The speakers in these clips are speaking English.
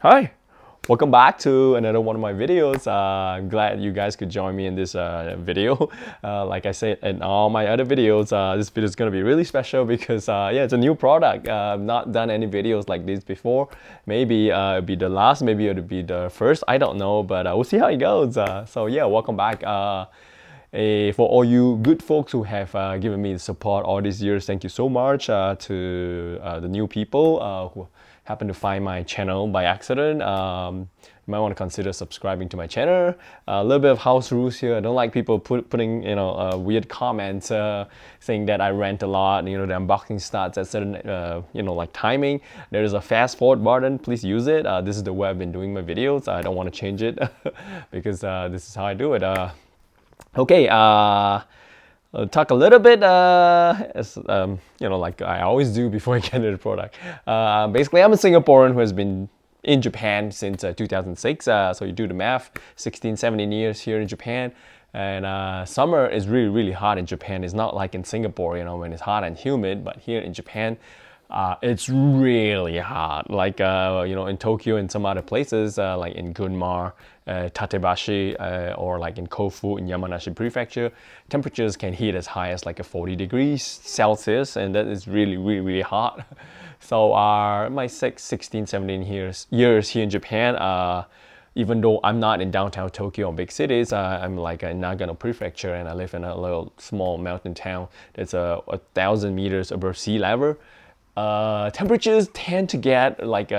Hi, welcome back to another one of my videos. I'm glad you guys could join me in this video. Like I said in all my other videos, this video is going to be really special because yeah, it's a new product. I've not done any videos like this before. Maybe it'll be the last, maybe it'll be the first, I don't know, but we'll see how it goes. So yeah, welcome back. For all you good folks who have given me the support all these years, thank you so much. To the new people who happen to find my channel by accident, you might want to consider subscribing to my channel. A little bit of house rules here. I don't like people putting weird comments saying that I rant a lot. The unboxing starts at certain like timing. There is a fast forward button. Please use it. This is the way I've been doing my videos. I don't want to change it because this is how I do it. Okay, I'll talk a little bit, like I always do before I get into the product. Basically, I'm a Singaporean who has been in Japan since 2006. So you do the math, 16, 17 years here in Japan. And summer is really, really hot in Japan. It's not like in Singapore, when it's hot and humid, but here in Japan, it's really hot. Like, in Tokyo and some other places, like in Gunma, Tatebashi, or like in Kofu in Yamanashi Prefecture, temperatures can hit as high as like a 40 degrees Celsius, and that is really, really, really hot. So my 16, 17 years here in Japan, even though I'm not in downtown Tokyo or big cities, I'm like in Nagano Prefecture, and I live in a little small mountain town that's 1,000 meters above sea level. Temperatures tend to get like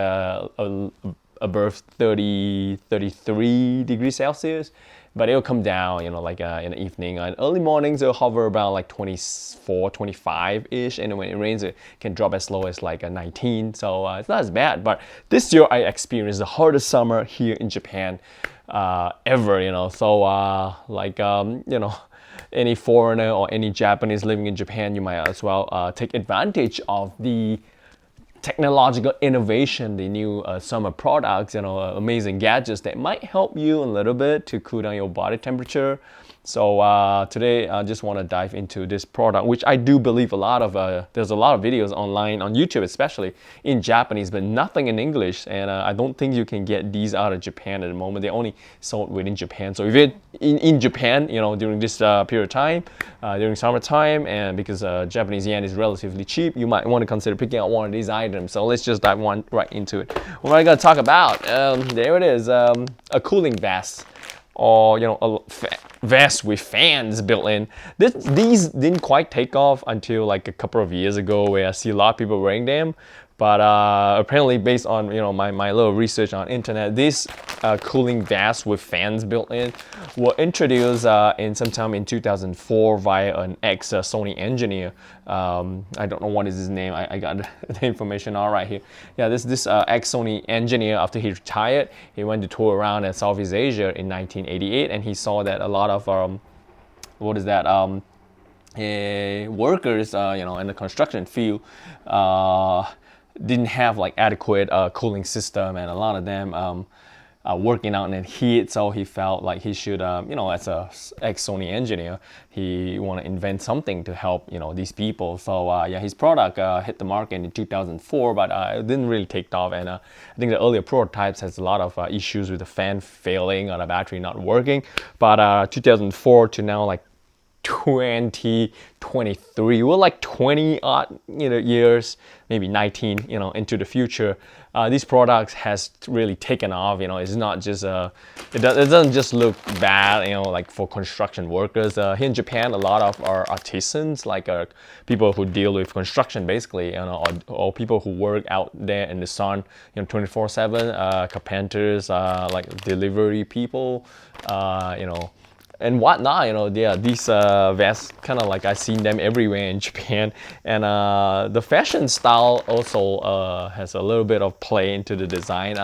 above 30, 33 degrees Celsius, but it'll come down, like in the evening. Early mornings, it'll hover about like 24, 25-ish, and when it rains, it can drop as low as like 19, so it's not as bad. But this year, I experienced the hottest summer here in Japan ever, so any foreigner or any Japanese living in Japan, you might as well take advantage of the technological innovation, the new summer products, amazing gadgets that might help you a little bit to cool down your body temperature. So today I just want to dive into this product, which I do believe there's a lot of videos online, on YouTube especially, in Japanese, but nothing in English. And I don't think you can get these out of Japan at the moment. They're only sold within Japan. So if you're in Japan, during this period of time, during summertime, and because Japanese yen is relatively cheap, you might want to consider picking out one of these items. So let's just dive right into it. What am I going to talk about? There it is, a cooling vest, or a vest with fans built in. These didn't quite take off until like a couple of years ago, where I see a lot of people wearing them. But apparently, based on my little research on internet, these cooling vests with fans built in were introduced sometime in 2004 via an ex-Sony engineer. I don't know what is his name. I got the information all right here. Yeah, this ex-Sony engineer, after he retired, he went to tour around in Southeast Asia in 1988, and he saw that a lot of workers, in the construction field, didn't have like adequate cooling system, and a lot of them working out in the heat. So he felt like he should, as a ex-Sony engineer, he want to invent something to help these people. So yeah, his product hit the market in 2004, but it didn't really take off. And I think the earlier prototypes has a lot of issues with the fan failing or the battery not working. But 2004 to now, like 2023, we're like 20 odd years, maybe 19 into the future. These products has really taken off. It's not just it doesn't just look bad, like for construction workers. Here in Japan, a lot of our artisans, like people who deal with construction basically, or people who work out there in the sun 24/7, carpenters, like delivery people, and whatnot. These vests, kind of like I've seen them everywhere in Japan. And the fashion style also has a little bit of play into the design.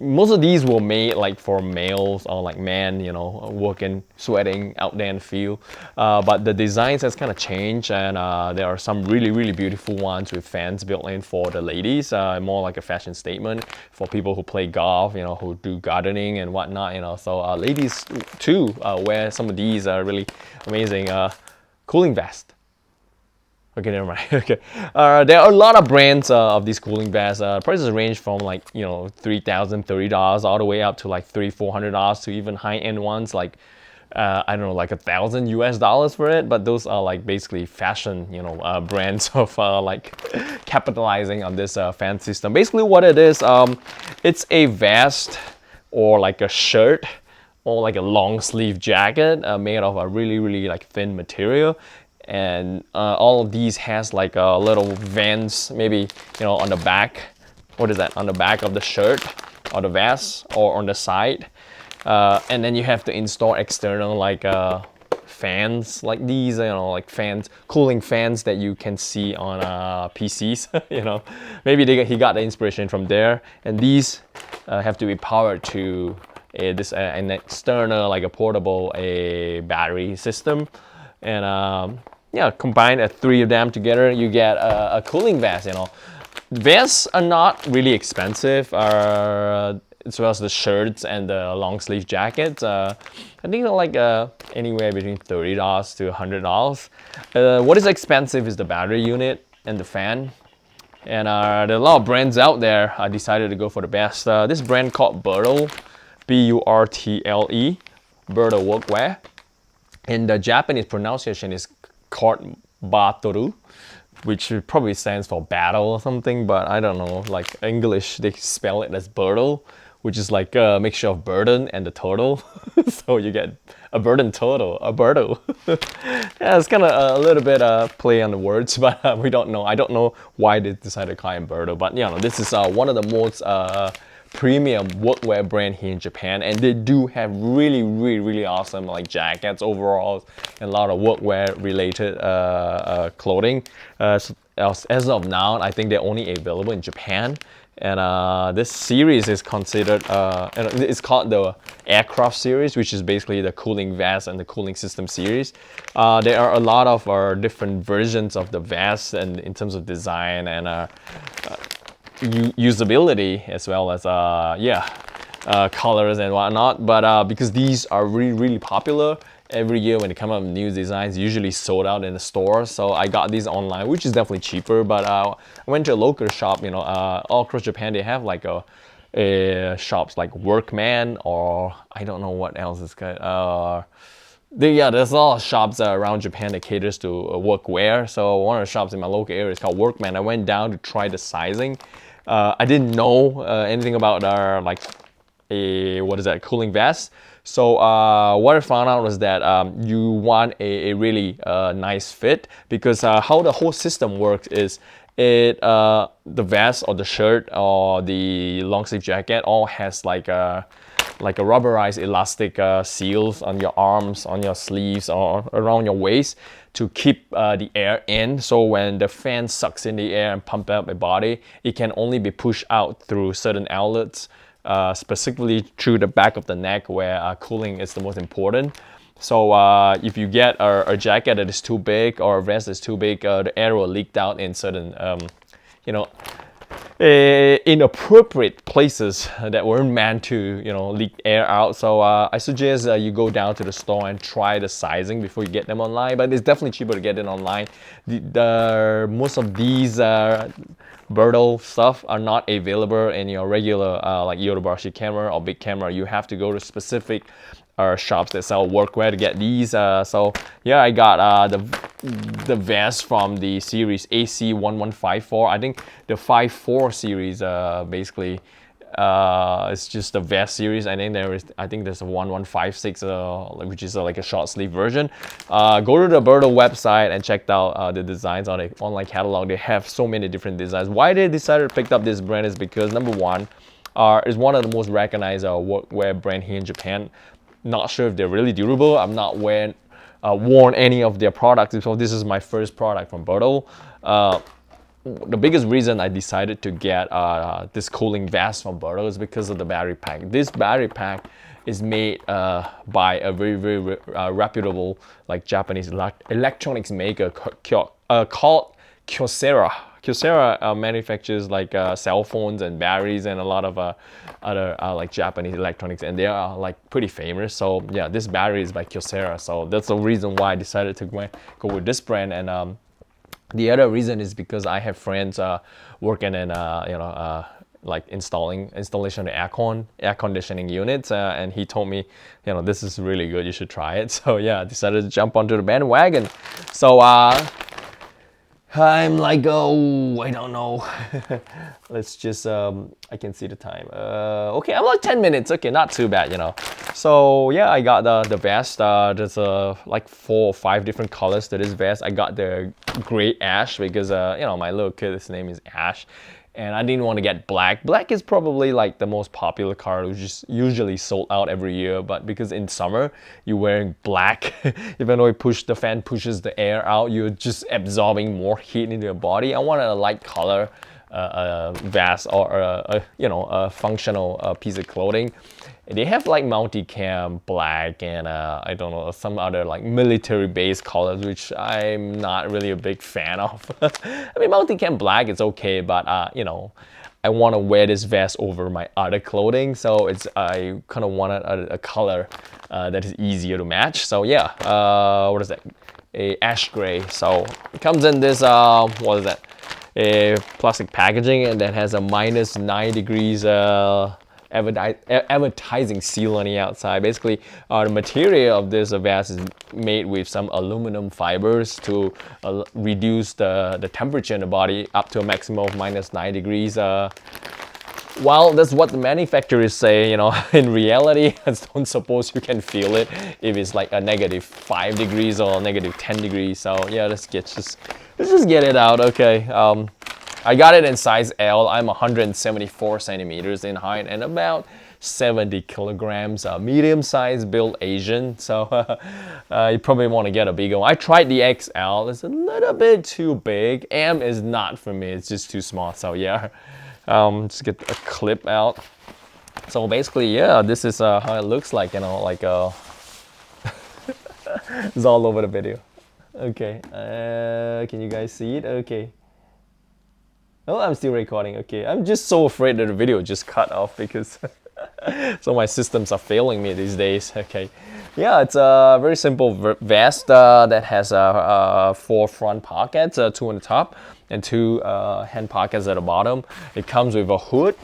Most of these were made like for males or like men, working, sweating out there in the field. But the designs has kind of changed, and there are some really, really beautiful ones with fans built in for the ladies. More like a fashion statement for people who play golf, who do gardening and whatnot. So ladies too wear some of these really amazing cooling vests. Okay, never mind. Okay, there are a lot of brands of these cooling vests. Prices range from like $3,000, $30 all the way up to like $400 to even high-end ones like I don't know, like $1,000 for it. But those are like basically fashion, brands of like capitalizing on this fan system. Basically, what it is, it's a vest or like a shirt or like a long sleeve jacket made of a really like thin material, and all of these has like a little vents maybe on the back. What is that, on the back of the shirt or the vest or on the side, and then you have to install external like fans like these, like fans, cooling fans that you can see on PCs. Maybe he got the inspiration from there, and these have to be powered to an external like a portable battery system, and yeah, combine three of them together, you get a cooling vest. Vests are not really expensive, as well as the shirts and the long sleeve jackets. I think they're like anywhere between $30 to $100. What is expensive is the battery unit and the fan. And there are a lot of brands out there. I decided to go for the best. This brand called Burtle, B-U-R-T-L-E, Burtle Workwear. And the Japanese pronunciation is called Batoru, which probably stands for battle or something, but I don't know. Like English, they spell it as Burtle, which is like a mixture of burden and the turtle. So you get a burden turtle, a Burtle. Yeah, it's kind of a little bit play on the words, but we don't know. I don't know why they decided to call it Burtle, but this is one of the most premium workwear brand here in Japan, and they do have really awesome like jackets, overalls, and a lot of workwear related clothing. So as of now, I think they're only available in Japan, and this series is considered it's called the Aircraft series, which is basically the cooling vest and the cooling system series. There are a lot of different versions of the vest, and in terms of design and usability, as well as colors and whatnot. But because these are really popular, every year when they come up with new designs, usually sold out in the store. So I got these online, which is definitely cheaper. But I went to a local shop. All across Japan they have like shops like Workman, or I don't know what else is called. There's a lot of shops around Japan that caters to workwear. So one of the shops in my local area is called Workman. I went down to try the sizing. I didn't know anything about cooling vest. So what I found out was that you want a really nice fit, because how the whole system works is the vest or the shirt or the long sleeve jacket all has like a rubberized elastic seals on your arms, on your sleeves, or around your waist to keep the air in. So when the fan sucks in the air and pump up the body, it can only be pushed out through certain outlets, specifically through the back of the neck, where cooling is the most important. So if you get a jacket that is too big or a vest that's too big, the air will leak out in certain inappropriate places that weren't meant to leak air out. So I suggest you go down to the store and try the sizing before you get them online. But it's definitely cheaper to get it online. Most of these Burtle stuff are not available in your regular like Yodobashi camera or big camera. You have to go to specific shops that sell workwear to get these. So yeah, I got the vest from the series AC1154. I think the 54 series basically it's just the vest series. I think there's a 1156 which is like a short sleeve version. Go to the Burtle website and check out the designs on the online catalog. They have so many different designs. Why they decided to pick up this brand is because number one, is one of the most recognized workwear brand here in Japan. Not sure if they're really durable. I'm not worn any of their products, so this is my first product from Burtle. The biggest reason I decided to get this cooling vest from Burtle is because of the battery pack. This battery pack is made by a very reputable like Japanese electronics maker called Kyocera. Kyocera manufactures like cell phones and batteries and a lot of other like Japanese electronics, and they are like pretty famous. So yeah, this battery is by Kyocera, so that's the reason why I decided to go with this brand. And The other reason is because I have friends working in like installation of air conditioning units, and he told me, this is really good, you should try it. So yeah, I decided to jump onto the bandwagon. So I'm like, oh, I don't know. Let's just, I can see the time. Okay, I'm like 10 minutes. Okay, not too bad. So yeah, I got the vest. There's like 4 or 5 different colors to this vest. I got the gray ash because, my little kid, his name is Ash. And I didn't want to get black. Black is probably like the most popular color, which is usually sold out every year. But because in summer you're wearing black, even though the fan pushes the air out, you're just absorbing more heat into your body. I wanted a light color vest or a functional piece of clothing. They have like multicam black and I don't know, some other like military-based colors, which I'm not really a big fan of. I mean, multicam black is okay, but I want to wear this vest over my other clothing, so I kind of wanted a color that is easier to match. So yeah, what is that? A ash gray. So it comes in this what is that? A plastic packaging, and that has a -9 degrees advertising seal on the outside. Basically, the material of this vest is made with some aluminum fibers to reduce the temperature in the body up to a maximum of -9 degrees. Well, that's what the manufacturers say. In reality, I don't suppose you can feel it if it's like a -5 degrees or -10 degrees. So yeah, let's just get it out. Okay. I got it in size L. I'm 174 centimeters in height and about 70 kilograms. Medium size built Asian, so you probably want to get a bigger one. I tried the XL. It's a little bit too big. M is not for me. It's just too small. So yeah, just get a clip out. So basically, yeah, this is how it looks like. Like it's all over the video. Okay, can you guys see it? Okay. Oh, I'm still recording. Okay, I'm just so afraid that the video just cut off because so my systems are failing me these days. Okay, yeah, it's a very simple vest that has 4 front pockets, 2 on the top and 2 hand pockets at the bottom. It comes with a hood.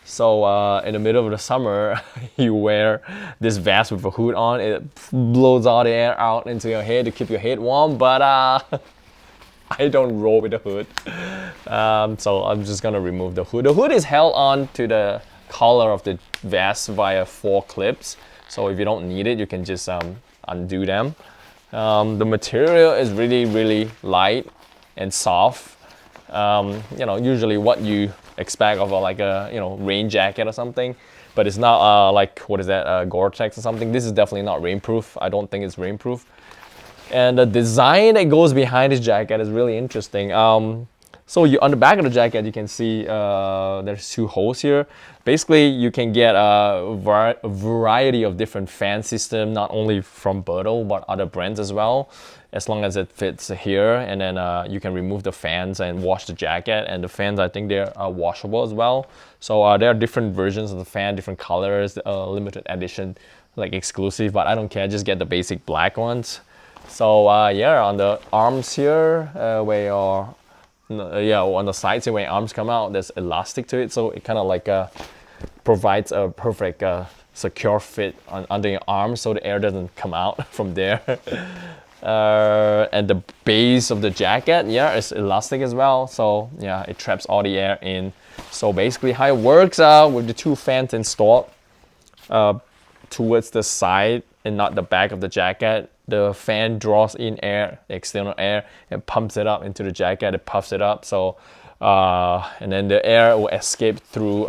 So in the middle of the summer, you wear this vest with a hood on. It blows all the air out into your head to keep your head warm, but I don't roll with the hood. So I'm just gonna remove the hood. The hood is held on to the collar of the vest via 4 clips. So if you don't need it, you can just undo them. The material is really, really light and soft. Usually what you expect of like a rain jacket or something, but it's not like, what is that, Gore-Tex or something. This is definitely not rainproof. I don't think it's rainproof. And the design that goes behind this jacket is really interesting. So on the back of the jacket, you can see there's 2 holes here. Basically, you can get a variety of different fan systems, not only from Burtle, but other brands as well, as long as it fits here. And then you can remove the fans and wash the jacket. And the fans, I think they're washable as well. So there are different versions of the fan, different colors, limited edition, like exclusive, but I don't care, just get the basic black ones. So yeah, on the arms here, on the sides here where arms come out, there's elastic to it, so it kind of like provides a perfect secure fit under your arms, so the air doesn't come out from there. And the base of the jacket, yeah, is elastic as well, so yeah, it traps all the air in. So basically, how it works with the 2 fans installed towards the side and not the back of the jacket. The fan draws in air, external air, and pumps it up into the jacket. It puffs it up, so and then the air will escape through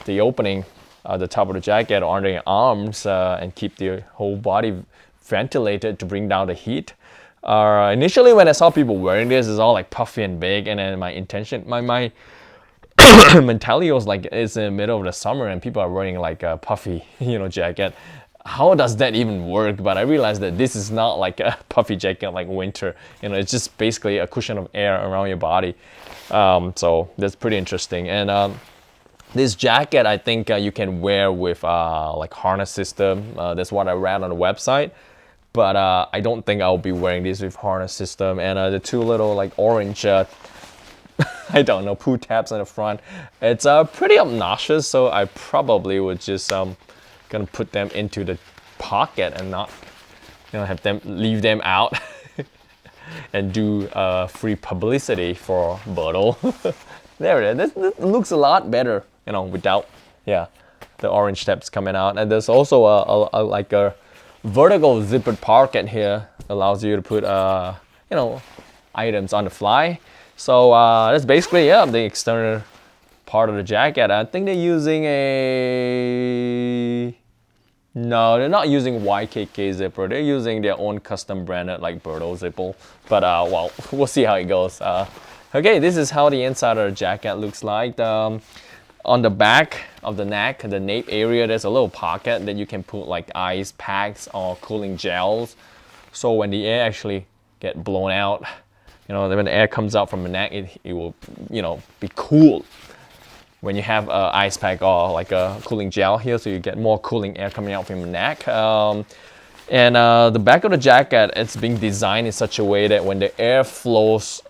the opening at the top of the jacket or under your arms and keep the whole body ventilated to bring down the heat. Initially, when I saw people wearing this, it's all like puffy and big, and then my mentality was like, it's in the middle of the summer and people are wearing like a puffy, jacket. How does that even work? But I realized that this is not like a puffy jacket like winter. It's just basically a cushion of air around your body. So that's pretty interesting. And this jacket, I think you can wear with like harness system. That's what I read on the website. but I don't think I'll be wearing this with harness system. And the two little like orange I don't know, pull tabs on the front, it's pretty obnoxious, so I probably would just gonna put them into the pocket and not, you know, have them leave them out and do free publicity for Burtle. There it is. This looks a lot better, you know, without, yeah, the orange tabs coming out. And there's also like a vertical zippered pocket here, allows you to put you know, items on the fly. So that's basically, yeah, the external part of the jacket. I think they're using a, no, they're not using YKK zipper. They're using their own custom branded like Burtle zipper. But well, we'll see how it goes. Okay, this is how the inside of the jacket looks like. On the back of the neck, the nape area, there's a little pocket that you can put like ice packs or cooling gels. So when the air actually get blown out, you know, when the air comes out from the neck, it will, you know, be cool. When you have an ice pack or like a cooling gel here, so you get more cooling air coming out from your neck. And the back of the jacket, it's being designed in such a way that when the air flows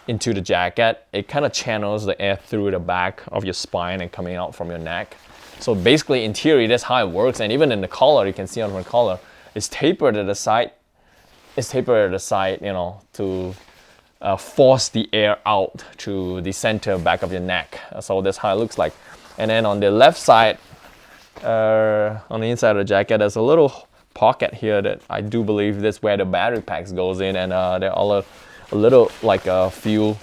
into the jacket, it kind of channels the air through the back of your spine and coming out from your neck. So basically, in theory, that's how it works. And even in the collar, you can see on the collar, it's tapered at the side. It's tapered at the side, you know, to force the air out to the center back of your neck. So that's how it looks like. And then on the left side, on the inside of the jacket, there's a little pocket here that I do believe that's where the battery packs goes in. And there are a little like a few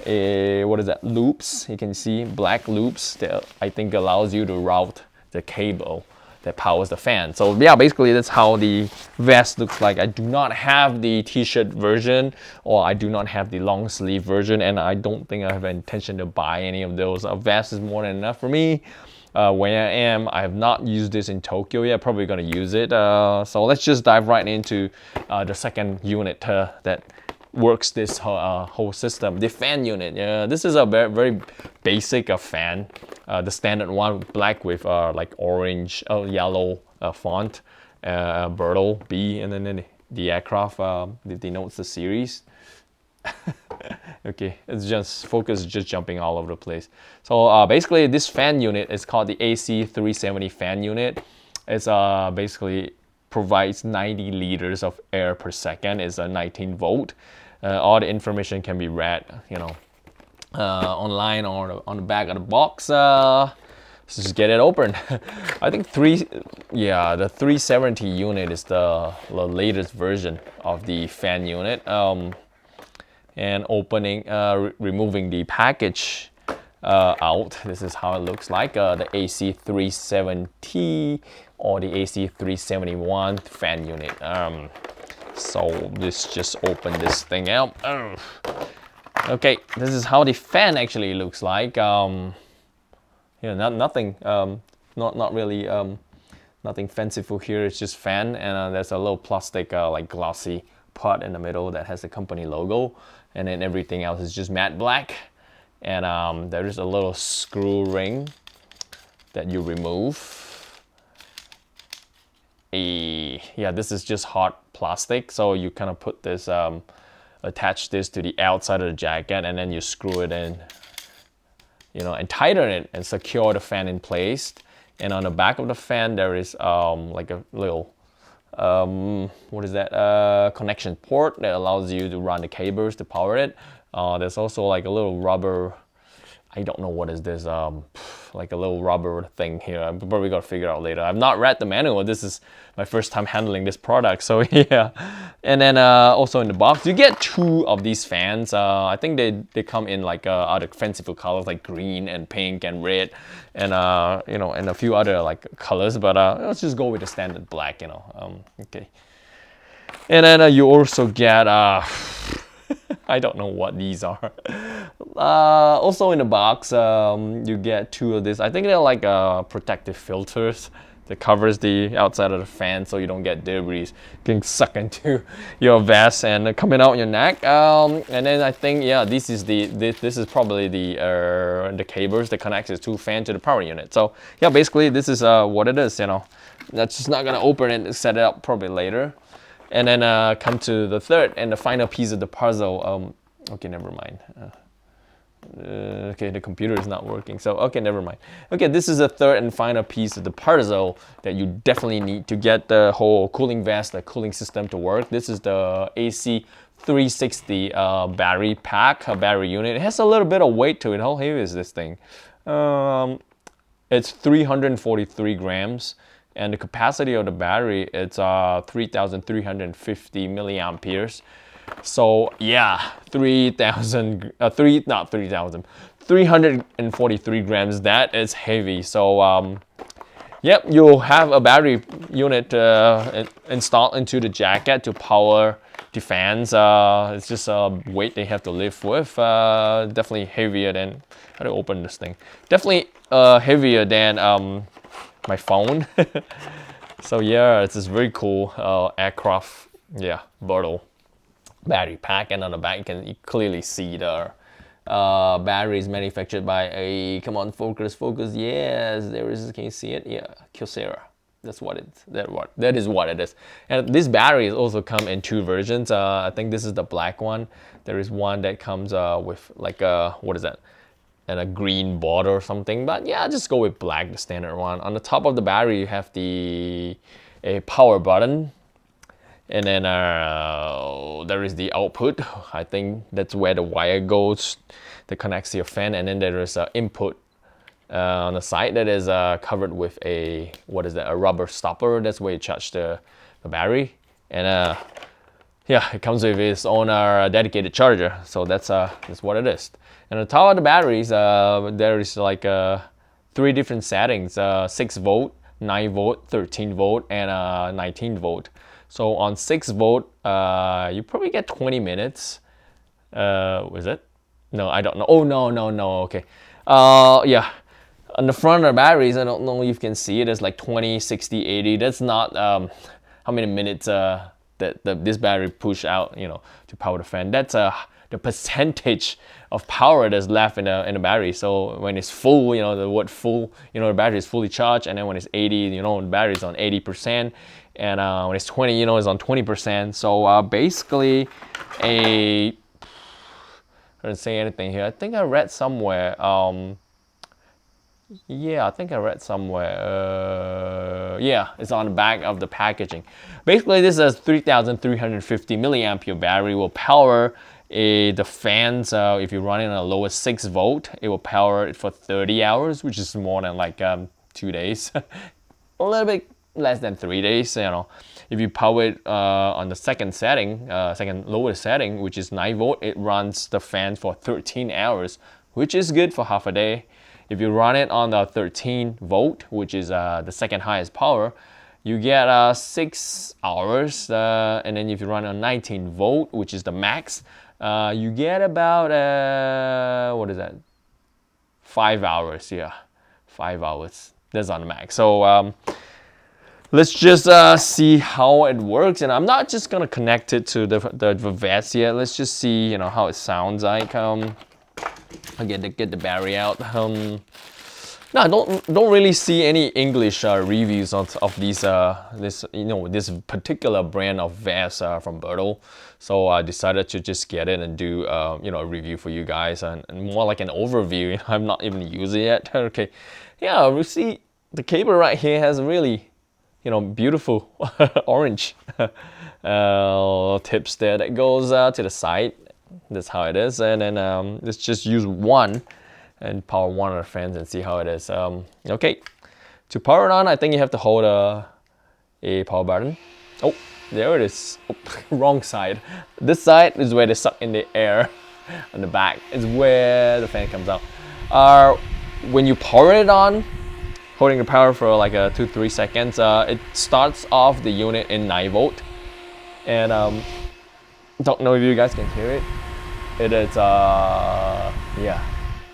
what is that, loops. You can see black loops that I think allows you to route the cable that powers the fan. So yeah, basically that's how the vest looks like. I do not have the t-shirt version, or I do not have the long sleeve version, and I don't think I have an intention to buy any of those. A vest is more than enough for me. Where I am, I have not used this in Tokyo yet, probably gonna use it. So let's just dive right into the second unit that works this whole system, the fan unit. This is a very, very basic fan, the standard one, black with like orange, yellow font, Burtle B, and then the aircraft denotes the series. Okay, it's just focus just jumping all over the place. So basically this fan unit is called the AC370 fan unit. It's basically provides 90 liters of air per second. It's a 19 volt. All the information can be read, you know, online or on the back of the box. So just get it open. I think the 370 unit is the latest version of the fan unit. And opening, removing the package out, this is how it looks like. The AC370 or the AC371 fan unit. So let's just open this thing out. Okay, this is how the fan actually looks like. Nothing, not really, nothing fanciful here. It's just fan, and there's a little plastic, like glossy part in the middle that has the company logo, and then everything else is just matte black. And there is a little screw ring that you remove. Yeah, this is just hard plastic, so you kind of put this, attach this to the outside of the jacket, and then you screw it in, you know, and tighten it and secure the fan in place. And on the back of the fan, there is like a little, what is that? Connection port that allows you to run the cables to power it. There's also like a little rubber, I don't know what is this, like a little rubber thing here. I'm probably gonna figure out later. I've not read the manual. This is my first time handling this product, so yeah. And then also in the box, you get two of these fans. I think they come in like other fanciful colors like green and pink and red, and you know, and a few other like colors. But let's just go with the standard black, you know. Okay. And then you also get I don't know what these are. Also in the box, you get two of this. I think they're like protective filters that covers the outside of the fan, so you don't get debris getting sucked into your vest and coming out your neck. And then I think, yeah, this is probably the cables that connects the two fan to the power unit. So yeah, basically this is what it is. You know, that's just not gonna open it and set it up probably later. And then come to the third and the final piece of the puzzle. Okay, never mind. Okay, the computer is not working, so okay, never mind. Okay, this is the third and final piece of the puzzle that you definitely need to get the whole cooling vest, the cooling system to work. This is the AC 360 battery pack, battery unit. It has a little bit of weight to it. How heavy is this thing? It's 343 grams, and the capacity of the battery, it's 3,350 milliamperes. So yeah, 343 grams. That is heavy. So yep, you'll have a battery unit installed into the jacket to power the fans. It's just a weight they have to live with. Definitely heavier than, how to open this thing? Definitely heavier than my phone. So yeah, it's this very cool aircraft. Yeah, Burtle battery pack, and on the back you can clearly see the battery is manufactured by a, come on, focus, yes, there is, can you see it? Yeah, Kyocera. That's what it's, that is what it is. And this battery also come in two versions. I think this is the black one. There is one that comes with like a, what is that? And a green border or something, but yeah, just go with black, the standard one. On the top of the battery you have a power button, and then there is the output. I think that's where the wire goes that connects to your fan, and then there is an input on the side that is covered with a, what is that, a rubber stopper. That's where you charge the battery, and yeah, it comes with its own dedicated charger. So that's what it is. And on top of the batteries, there is like 3 different settings: 6 volt, 9 volt, 13 volt, and 19 volt. So on 6 volt, you probably get 20 minutes. Was it? No, I don't know. Oh no. Okay. Yeah. On the front of the batteries, I don't know if you can see it. It's like 20, 60, 80. That's not how many minutes that this battery push out, you know, to power the fan. That's the percentage of power that's left in the battery. So when it's full, you know, the word full, you know, the battery is fully charged, and then when it's 80, you know, the battery is on 80%, and when it's 20, you know, it's on 20%. So basically, I don't say anything here. I think I read somewhere. Yeah, I think I read somewhere. Yeah, it's on the back of the packaging. Basically, this is a 3,350 milliampere battery. Will power the fans. If you run it on a lowest 6 volt, it will power it for 30 hours, which is more than like 2 days. A little bit less than 3 days, you know. If you power it on the second setting, second lowest setting, which is 9 volt, it runs the fan for 13 hours, which is good for half a day. If you run it on the 13 volt, which is the second highest power, you get 6 hours. And then if you run on 19 volt, which is the max, you get about, what is that? 5 hours, yeah. 5 hours. That's on the max. So let's just see how it works. And I'm not just gonna connect it to the vest yet. Let's just see, you know, how it sounds like. I'll get the battery out. No, I don't really see any English reviews of these this particular brand of vest from Burtle. So I decided to just get it and do you know, a review for you guys, and more like an overview. You know, I'm not even using it yet. Okay, yeah, we see the cable right here has a really, you know, beautiful orange tips there that goes to the side. That's how it is. And then let's just use one and power one of the fans and see how it is. Okay, to power it on, I think you have to hold a power button. Oh, there it is. Oh, wrong side. This side is where they suck in the air. On the back is where the fan comes out. When you power it on, holding the power for like 2-3 seconds, it starts off the unit in 9 volt. And don't know if you guys can hear it. It is yeah,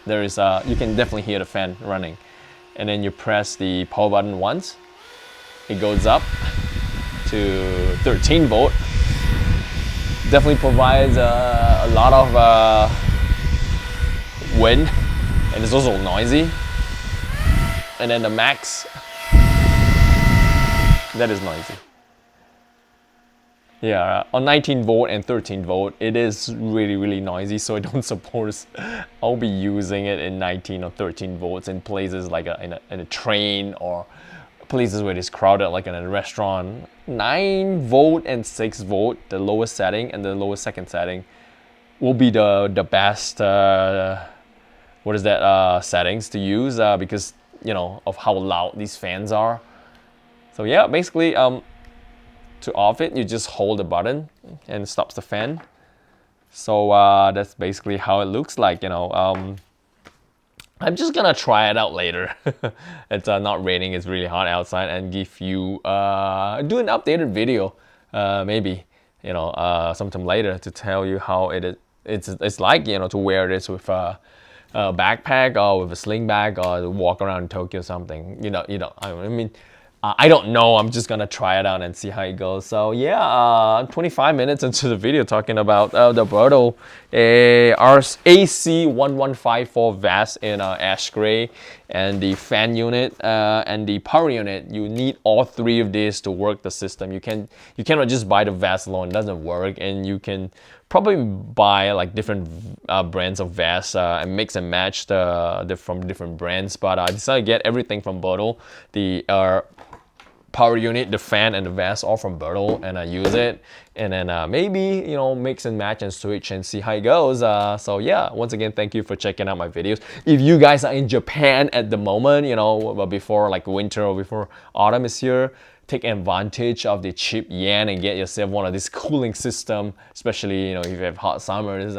there is you can definitely hear the fan running. And then you press the power button once, it goes up to 13 volt. Definitely provides a lot of wind, and it's also noisy. And then the max, that is noisy. Yeah, on 19 volt and 13 volt, it is really noisy, so I don't suppose I'll be using it in 19 or 13 volts in places like in a train or places where it's crowded, like in a restaurant. 9 volt and 6 volt, the lowest setting and the lowest second setting, will be the best. What is that settings to use because of how loud these fans are. So yeah, basically to off it, you just hold the button and it stops the fan. So that's basically how it looks like. I'm just gonna try it out later. It's not raining, it's really hot outside, and give you do an updated video maybe sometime later to tell you how it's like to wear this with a backpack or with a sling bag or to walk around in Tokyo or something. I mean, I don't know. I'm just gonna try it out and see how it goes. So yeah, 25 minutes into the video talking about the Burtle AC1154 vest in ash gray, and the fan unit and the power unit. You need all three of these to work the system. You cannot just buy the vest alone. It doesn't work, and you can probably buy like different brands of vests and mix and match from different brands. But I decided to get everything from Burtle. The power unit, the fan, and the vest all from Burtle, and I use it, and then maybe mix and match and switch and see how it goes. So yeah, once again, thank you for checking out my videos. If you guys are in Japan at the moment, before like winter or before autumn is here, take advantage of the cheap yen and get yourself one of these cooling system, especially if you have hot summers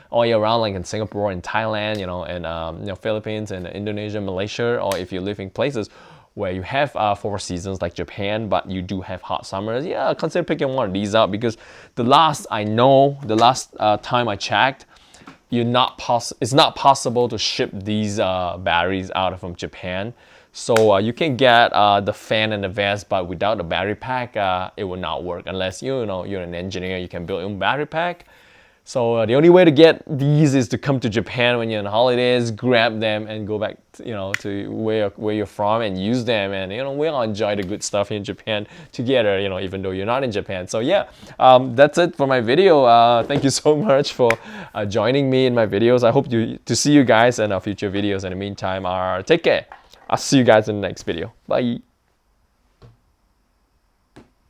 all year round, like in Singapore and Thailand, and Philippines and Indonesia, Malaysia, or if you live in places where you have 4 seasons like Japan, but you do have hot summers. Yeah, consider picking one of these up, because the last time I checked, it's not possible to ship these batteries out from Japan. So you can get the fan and the vest, but without the battery pack, it will not work unless you're an engineer. You can build your own battery pack. So the only way to get these is to come to Japan when you're on holidays, grab them, and go back to where you're from and use them. And we'll enjoy the good stuff in Japan together, even though you're not in Japan. So yeah, that's it for my video. Thank you so much for joining me in my videos. I hope to see you guys in our future videos. In the meantime, take care. I'll see you guys in the next video. Bye.